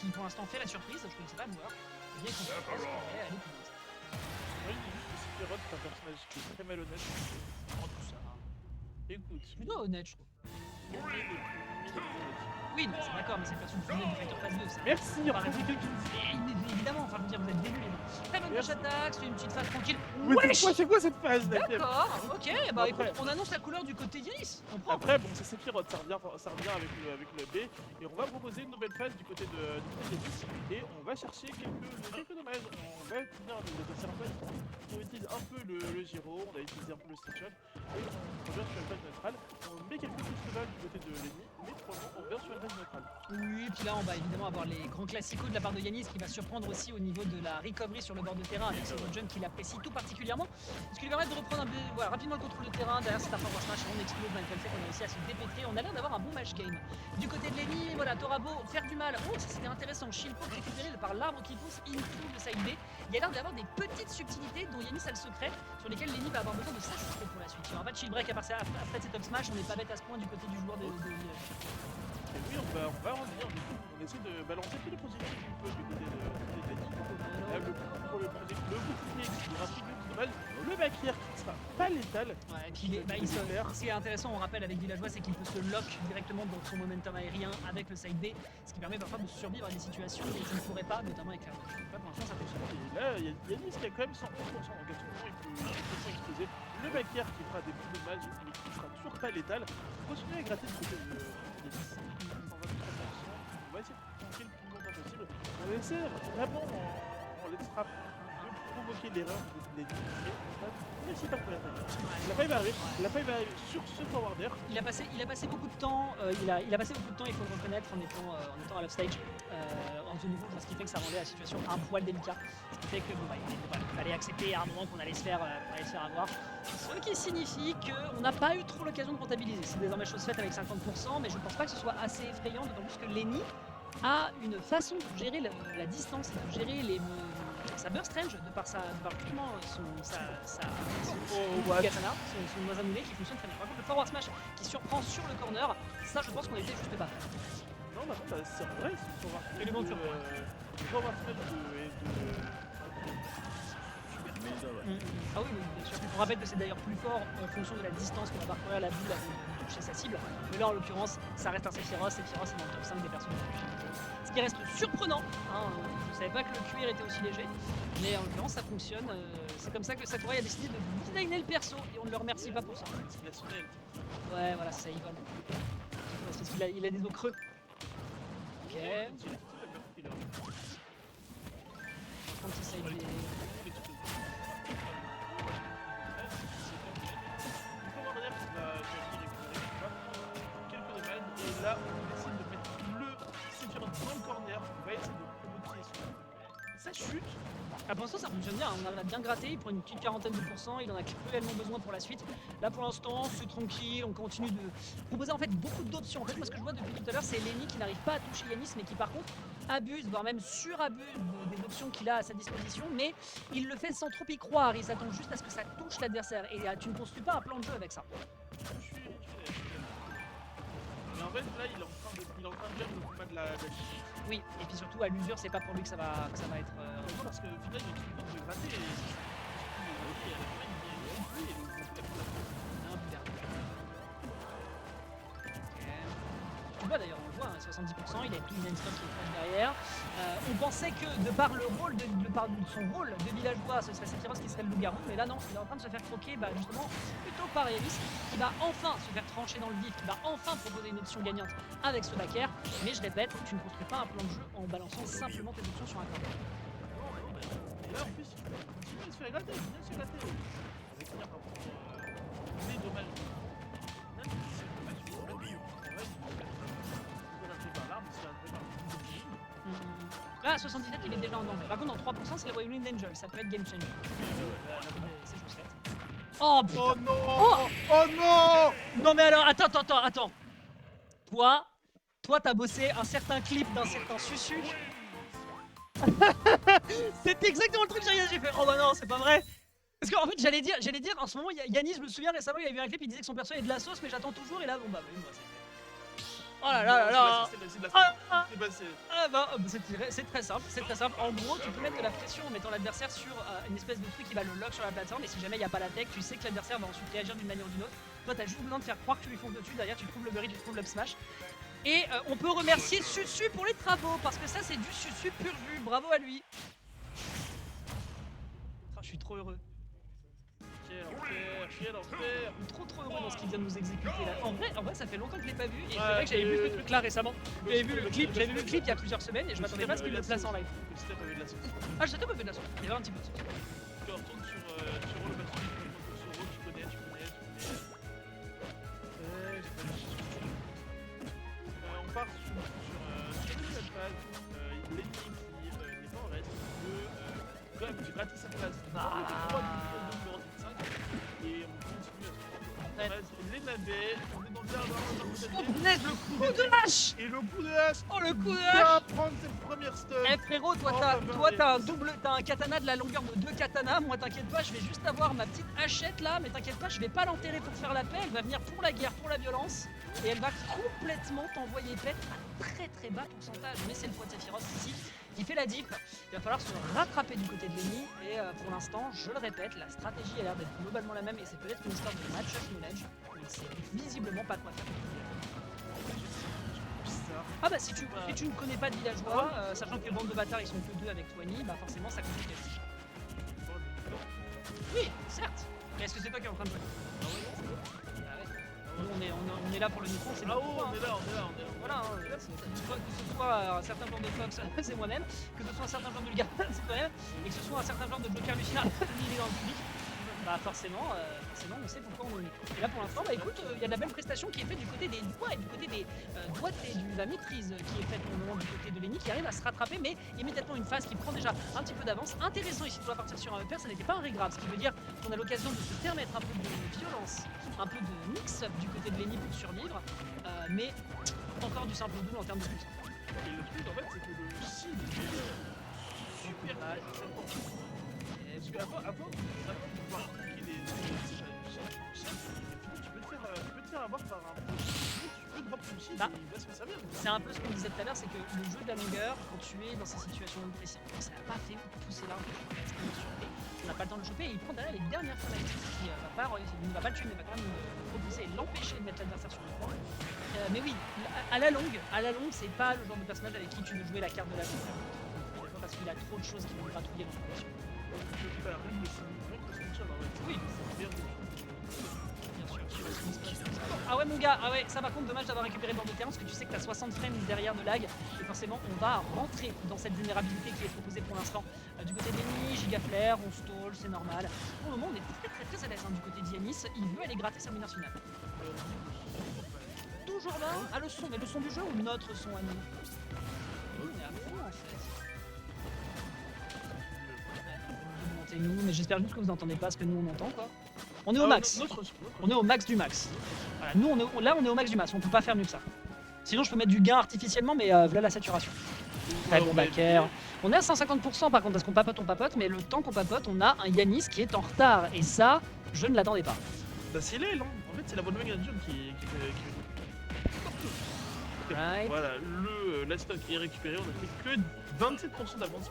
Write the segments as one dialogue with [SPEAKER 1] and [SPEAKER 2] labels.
[SPEAKER 1] qui pour l'instant fait la surprise, je connaissais pas Moore. Et bien qu'on aller plus vite.
[SPEAKER 2] Oui, il dit que Sephiroth c'est un personnage qui est très malhonnête.
[SPEAKER 1] Oh, tout ça.
[SPEAKER 2] Écoute,
[SPEAKER 1] Plutôt honnête, je trouve. Oui, non, c'est d'accord, mais c'est le perso du final de Fighter Pass 2, ça.
[SPEAKER 2] Merci,
[SPEAKER 1] Par
[SPEAKER 2] enfin, c'est
[SPEAKER 1] exemple.
[SPEAKER 2] quelqu'un qui dit.
[SPEAKER 1] Évidemment, enfin, je veux dire, vous êtes débuts les deux. Très bonne push attaque, c'est une petite phase tranquille.
[SPEAKER 2] Mais c'est quoi cette phase là?
[SPEAKER 1] D'accord, ok, bah
[SPEAKER 2] Après.
[SPEAKER 1] écoute, on annonce la couleur du côté d'Yanis, on prend.
[SPEAKER 2] Après, bon, c'est Sephiroth, ça revient avec le B. Et on va proposer une nouvelle phase du côté de Yanis. Et on va chercher quelques dommages. On va tenir les adversaires en face. On utilise un peu le gyro, on va utiliser un peu le stitch up. Et on revient sur une phase neutrale. On met quelques touches de balle du côté de l'ennemi. Mais pour le moment, on revient sur une phase neutrale.
[SPEAKER 1] Oui, puis là on va évidemment avoir les grands classicos de la part de Yanis qui va surprendre aussi au niveau de la recovery sur le bord de terrain avec ce jump qu'il apprécie tout particulièrement. Ce qui lui permet de reprendre voilà, rapidement le contrôle de terrain. Derrière c'est un forward smash, on explose malgré le fait qu'on a réussi à se dépêtrer. On a l'air d'avoir un bon match game. Du côté de l'ennemi, voilà, Torabo, faire du mal. Oh, ça c'était intéressant. Shield poke récupéré par l'arbre qui pousse into le side B. Il y a l'air d'avoir des petites subtilités dont Yanis a le secret sur lesquelles l'ennemi va avoir besoin de s'assister pour la suite. Il n'y aura pas de shield break à part ça après cette up smash. On n'est pas bête à ce point du côté du joueur de
[SPEAKER 2] Et oui, on va en venir. On essaie de balancer tous les projectiles qu'on peut du côté de l'ennemi. Là, le bouclier qui est rapide, dommage. Le back-air qui sera pas létal.
[SPEAKER 1] Ouais, et puis ce qui est intéressant, on rappelle avec Villageois, c'est qu'il peut se lock directement dans son momentum aérien avec le side B, ce qui permet parfois de survivre à des situations où il ne pourrait pas, notamment avec la roche. Pour l'instant, ça fonctionne.
[SPEAKER 2] Et là, il y a Yanis qui a quand même 100%, donc à tout moment, il peut exploser. Le back-air qui fera des bouts de dommages, mais qui sera toujours pas létal. Continuez à gratter du côté de Yanis. 123%. On va essayer de tranquille tout le monde impossible. On va essayer vraiment en let's trap de provoquer l'erreur de l'ennemi. On réussit pas pour la faille. La faille va arriver sur ce forwarder.
[SPEAKER 1] Il a passé beaucoup de temps, il a passé beaucoup de temps, il faut le reconnaître, en étant à l'offstage, en zone nouveau, ce qui fait que ça rendait la situation un poil délicat. Ce qui fait que bon, il fallait accepter à un moment qu'on allait se faire avoir. Ce qui signifie qu'on n'a pas eu trop l'occasion de rentabiliser. C'est désormais chose faite avec 50%, mais je pense pas que ce soit assez effrayant, d'autant plus que Lenny a une façon de gérer la distance et de gérer sa burst range de par justement son katana, son Masamune qui fonctionne très bien. Par contre, le forward smash qui surprend sur le corner, ça je pense qu'on était juste pas.
[SPEAKER 2] Non, bah non, c'est vrai, c'est forward smash.
[SPEAKER 1] Élément de surprise.
[SPEAKER 2] Le forward smash
[SPEAKER 1] Ah oui, bien sûr. On rappelle que c'est d'ailleurs plus fort en fonction de la distance qu'on va parcourir la boule avant de toucher sa cible. Mais là, en l'occurrence, ça reste un Sephiroth. Sephiroth est dans le top 5 des personnes les plus efficaces. Ce qui reste surprenant. Hein, je ne savais pas que le cuir était aussi léger. Mais en l'occurrence, ça fonctionne. C'est comme ça que Sakurai a décidé de designer le perso. Et on ne le remercie pas pour ça. Ouais, voilà, c'est ça, il vole. Parce qu'il a des os creux. Ok. Un petit side B.
[SPEAKER 2] Et là, on essaie de mettre le Sephiroth dans le corner. On va essayer de provoquer sa chute.
[SPEAKER 1] Ah, pour l'instant ça fonctionne bien, on a bien gratté, il prend une petite quarantaine de pourcents, il en a cruellement besoin pour la suite. Là pour l'instant c'est tranquille, on continue de proposer en fait beaucoup d'options. En fait moi ce que je vois depuis tout à l'heure c'est Lenny qui n'arrive pas à toucher Yanis mais qui par contre abuse, voire même surabuse des options qu'il a à sa disposition, mais il le fait sans trop y croire, il s'attend juste à ce que ça touche l'adversaire et tu ne construis pas un plan de jeu avec ça.
[SPEAKER 2] Mais en fait là il est en train de faire le combat de la chute.
[SPEAKER 1] Oui, et puis surtout à l'usure c'est pas pour lui que ça va être...
[SPEAKER 2] Parce que au final il est tout le temps de gratter et
[SPEAKER 1] tu vois d'ailleurs, on le voit, hein, 70%, il a tout une stock qui est proche derrière. On pensait que de par son rôle de villageois, ce serait Sephiroth qui serait le loup-garou, mais là non, il est en train de se faire croquer justement plutôt par Yanis, qui va enfin se faire trancher dans le vif, qui va enfin proposer une option gagnante avec ce backer. Mais je répète, tu ne construis pas un plan de jeu en balançant simplement tes options sur un corner.
[SPEAKER 2] Et là en plus, il se fait gratter, il se fait gratter. Avec finir par contre les dommages.
[SPEAKER 1] Là, 77, il est déjà en danger. Par contre, dans 3%, c'est le Wyoming Angel. Ça peut être game changer. C'est chose faite. Oh putain!
[SPEAKER 2] Oh non! Oh non!
[SPEAKER 1] Non, mais alors, attends. Toi, t'as bossé un certain clip d'un certain Susu. C'était exactement le truc que j'ai fait. Oh bah non, c'est pas vrai. Parce qu'en fait, j'allais dire, en ce moment, Yanis, je me souviens récemment, il y avait un clip, il disait que son perso est de la sauce, mais j'attends toujours. Et là, bon bah, oui, moi, c'est. Oh là là là là.
[SPEAKER 2] C'est de la
[SPEAKER 1] Ah, ah.
[SPEAKER 2] Eh ben, c'est-
[SPEAKER 1] Ah bah, c'est très simple, c'est très simple. En gros, tu peux mettre de la pression en mettant l'adversaire sur une espèce de truc qui va le lock sur la plateforme, et si jamais il n'y a pas la tech, tu sais que l'adversaire va ensuite réagir d'une manière ou d'une autre. Toi, t'as juste besoin de faire croire que tu lui fonces dessus, derrière tu trouves le burry, tu trouves l'up smash. Et on peut remercier Susu pour les travaux, parce que ça c'est du Susu pur jus, bravo à lui. Ah, je suis trop heureux.
[SPEAKER 2] Quel enfer.
[SPEAKER 1] Trop heureux dans ce qu'il vient de nous exécuter là. En vrai ça fait longtemps que je l'ai pas vu, et c'est vrai que j'avais vu ce truc là récemment. J'avais vu le clip il y a plusieurs semaines, et je m'attendais pas à ce qu'il le place en live.
[SPEAKER 2] Le setup avait de la sauce.
[SPEAKER 1] Ah, je sais pas, fait de la sauce. Il y avait un petit peu de sauce.
[SPEAKER 2] Tu retournes sur le bâtiment, tu connais. On part sur une nouvelle phase. Lenny qui n'est pas en reste, veut quand même gratter sa place. Et on continue à se prendre. Les navets, on est dans le jardin,
[SPEAKER 1] Oh punaise, le coup de hache.
[SPEAKER 2] et le coup de hache.
[SPEAKER 1] Oh, le coup de
[SPEAKER 2] Va
[SPEAKER 1] hache.
[SPEAKER 2] prendre cette première stun.
[SPEAKER 1] Eh frérot, toi t'as un katana de la longueur de 2 katanas. Moi t'inquiète pas, je vais juste avoir ma petite hachette là, mais t'inquiète pas, je vais pas l'enterrer pour faire la paix. Elle va venir pour la guerre, pour la violence, et elle va complètement t'envoyer pète à très bas pourcentage. Mais c'est le poids de Sephiroth ici qui fait la diff. Il va falloir se rattraper du côté de Lenny, et pour l'instant, je le répète, la stratégie a l'air d'être globalement la même, et c'est peut-être une histoire de match-up knowledge, mais c'est visiblement pas quoi faire. Ah bah si tu ne connais pas de villageois, sachant que les bandes de bâtards ils sont que 2 avec Twany, bah forcément ça complique la vie. Oui, certes. Mais est-ce que c'est toi qui es en train de jouer? Ah ouais. Nous on est là pour le micro, c'est
[SPEAKER 2] Ah
[SPEAKER 1] bon
[SPEAKER 2] oh,
[SPEAKER 1] pour toi,
[SPEAKER 2] on est là.
[SPEAKER 1] Voilà, que ce soit un certain genre de Fox, c'est moi-même, que ce soit un certain genre de Lugar, c'est toi-même, et que ce soit un certain genre de Joker Lucina, il est dans le public. Bah forcément, on sait pourquoi on est au micro. Et là pour l'instant, bah écoute, il y a de la belle prestation qui est faite du côté des doigts et du côté des doigts et de la maîtrise qui est faite au moment du côté de Lenny, qui arrive à se rattraper, mais immédiatement une phase qui prend déjà un petit peu d'avance. Intéressant ici de pouvoir partir sur un upper, ça n'était pas un regrab, ce qui veut dire qu'on a l'occasion de se permettre un peu de violence, un peu de mix-up du côté de Lenny pour survivre, mais encore du simple double en termes de puissance.
[SPEAKER 2] Et le truc en fait, c'est que le shield est super mal. Parce qu'avant de pouvoir appliquer les tu peux te faire avoir par un tu peux drop ton shield
[SPEAKER 1] Bah,
[SPEAKER 2] et il va se faire servir.
[SPEAKER 1] c'est un peu ce qu'on disait tout à l'heure, c'est que le jeu de la longueur, quand tu es dans ces situations précises, ça n'a pas fait pousser l'arbre, on n'a pas le temps de le choper, et il prend derrière les dernières fanatiques qui ne va pas le tuer, mais va quand même le repousser et l'empêcher de mettre l'adversaire sur le point. Mais oui, à la longue, c'est pas le genre de personnage avec qui tu veux jouer la carte de la longueur. Parce qu'il a trop de choses qui vont gratouiller l'information. Oui, bien sûr. Ah ouais mon gars, ah ouais, ça par contre dommage d'avoir récupéré le bord de terrain parce que tu sais que tu as 60 frames derrière de lag et forcément on va rentrer dans cette vulnérabilité qui est proposée pour l'instant du côté d'Enemy, Gigaflare, on stall, c'est normal. Pour le moment on est très à l'aise du côté d'Yanis, il veut aller gratter sa winners finale. Toujours là, ah le son, mais le son du jeu ou notre son à nous? On est à fond en fait. Nous, mais j'espère juste que vous n'entendez pas ce que nous on entend quoi. On est au max. On est au max du max. Voilà, nous on est au max du max, on peut pas faire mieux que ça. Sinon je peux mettre du gain artificiellement, mais voilà la saturation. Très bon backer. On est à 150% par contre parce qu'on papote, mais le temps qu'on papote, on a un Yanis qui est en retard. Et ça, je ne l'attendais pas.
[SPEAKER 2] Bah c'est l'aile, hein. En fait c'est la bonne Mega Jump qui
[SPEAKER 1] Right.
[SPEAKER 2] Voilà, la stock est récupérée, on a fait que 27% d'avance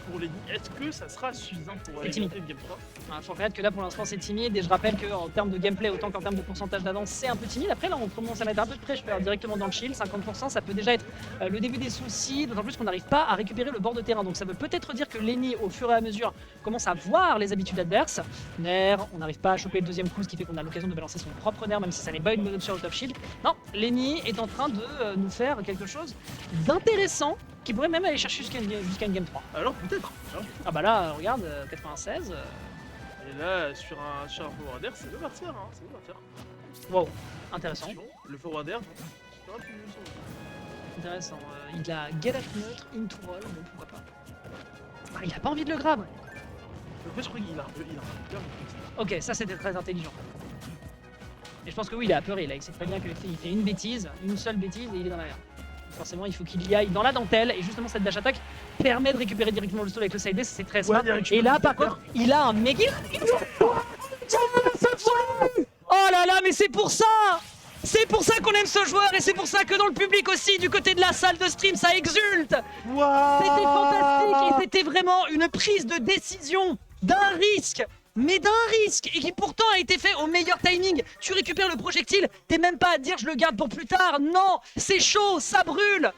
[SPEAKER 2] pour Lenny. Est-ce que ça sera suffisant pour aller
[SPEAKER 1] timide.
[SPEAKER 2] le game 3?
[SPEAKER 1] Il faut reconnaître que là pour l'instant c'est timide et je rappelle qu'en termes de gameplay autant qu'en termes de pourcentage d'avance c'est un peu timide. Après là on commence à mettre un peu de pressure directement dans le shield, 50% ça peut déjà être le début des soucis, d'autant plus qu'on n'arrive pas à récupérer le bord de terrain. Donc ça veut peut-être dire que Lenny au fur et à mesure commence à voir les habitudes adverses. Nair, on n'arrive pas à choper le deuxième coup, ce qui fait qu'on a l'occasion de balancer son propre Nair même si ça n'est pas une bonne option out of shield. Non, Lenny est en train de nous faire quelque chose d'intéressant qui pourrait même aller chercher jusqu'à une game 3.
[SPEAKER 2] Alors peut-être.
[SPEAKER 1] Ah bah là regarde, 96.
[SPEAKER 2] Et là sur un forward air, c'est le partir, hein, c'est le partir.
[SPEAKER 1] Wow, intéressant.
[SPEAKER 2] Le forward air,
[SPEAKER 1] Intéressant. Il a get up neutre, into roll, donc pourquoi pas. Ah, il a pas envie de le grab.
[SPEAKER 2] En fait, je crois qu'il a un peu peur.
[SPEAKER 1] Ok, ça c'était très intelligent. Et je pense que oui, il est apeuré là. Il sait très bien qu'il fait une bêtise, une seule bêtise et il est dans la merde. Forcément, il faut qu'il y aille dans la dentelle et justement cette dash attack permet de récupérer directement le stall avec le side B, c'est très smart. Et là, par contre, il a un méga. Oh là là, mais c'est pour ça! C'est pour ça qu'on aime ce joueur et c'est pour ça que dans le public aussi, du côté de la salle de stream, ça exulte. C'était fantastique et c'était vraiment une prise de décision d'un risque, mais d'un risque, et qui pourtant a été fait au meilleur timing. Tu récupères le projectile, t'es même pas à dire je le garde pour plus tard. Non, c'est chaud, ça brûle.